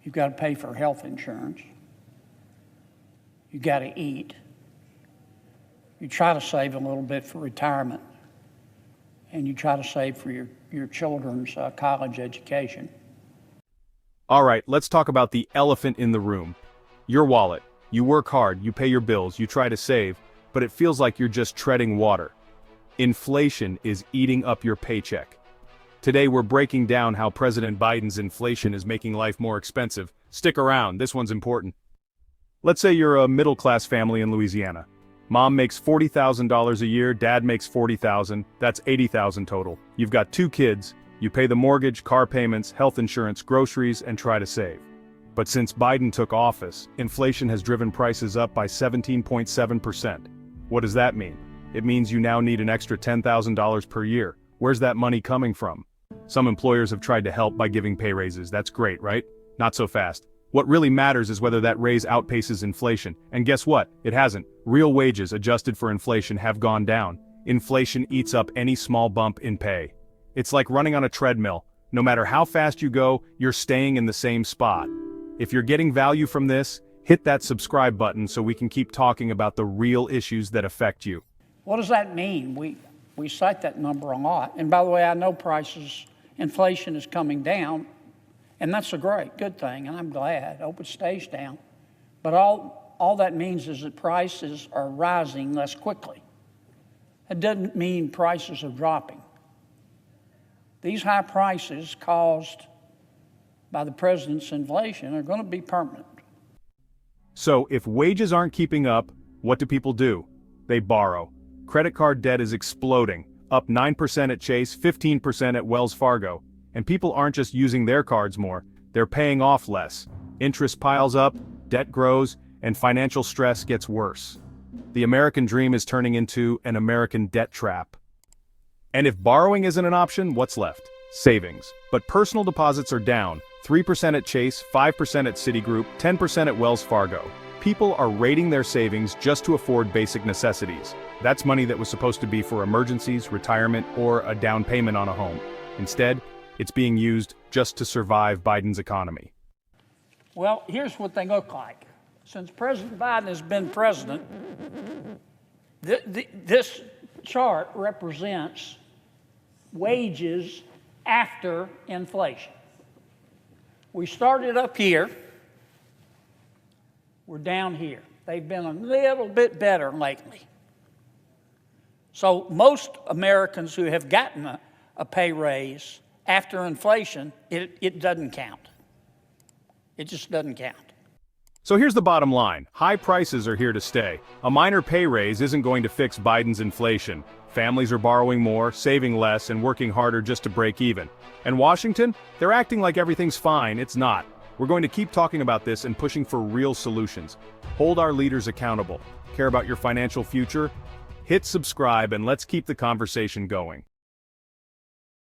You've got to pay for health insurance. You've got to eat. You try to save a little bit for retirement. And you try to save for your children's college education. All right, let's talk about the elephant in the room. Your wallet. You work hard, you pay your bills, you try to save, but it feels like you're just treading water. Inflation is eating up your paycheck. Today we're breaking down how President Biden's inflation is making life more expensive. Stick around, this one's important. Let's say you're a middle-class family in Louisiana. Mom makes $40,000 a year, dad makes $40,000, that's $80,000 total. You've got 2 kids, you pay the mortgage, car payments, health insurance, groceries, and try to save. But since Biden took office, inflation has driven prices up by 17.7%. What does that mean? It means you now need an extra $10,000 per year. Where's that money coming from? Some employers have tried to help by giving pay raises. That's great, right? Not so fast. What really matters is whether that raise outpaces inflation. And guess what? It hasn't. Real wages adjusted for inflation have gone down. Inflation eats up any small bump in pay. It's like running on a treadmill. No matter how fast you go, you're staying in the same spot. If you're getting value from this, hit that subscribe button so we can keep talking about the real issues that affect you. What does that mean? We cite that number a lot. And by the way, I know inflation is coming down, and that's a good thing, and I'm glad. I hope it stays down. But all that means is that prices are rising less quickly. It doesn't mean prices are dropping. These high prices caused by the president's inflation are going to be permanent. So if wages aren't keeping up, what do people do? They borrow. Credit card debt is exploding, up 9% at Chase, 15% at Wells Fargo. And people aren't just using their cards more, they're paying off less. Interest piles up, debt grows, and financial stress gets worse. The American dream is turning into an American debt trap. And if borrowing isn't an option, what's left? Savings. But personal deposits are down, 3% at Chase, 5% at Citigroup, 10% at Wells Fargo. People are raiding their savings just to afford basic necessities. That's money that was supposed to be for emergencies, retirement, or a down payment on a home. Instead, it's being used just to survive Biden's economy. Well, here's what they look like. Since President Biden has been president, this chart represents wages after inflation. We started up here, we're down here. They've been a little bit better lately. So most Americans who have gotten a pay raise after inflation, it doesn't count. It just doesn't count. So here's the bottom line. High prices are here to stay. A minor pay raise isn't going to fix Biden's inflation. Families are borrowing more, saving less, and working harder just to break even. And Washington? They're acting like everything's fine. It's not. We're going to keep talking about this and pushing for real solutions. Hold our leaders accountable. Care about your financial future? Hit subscribe and let's keep the conversation going.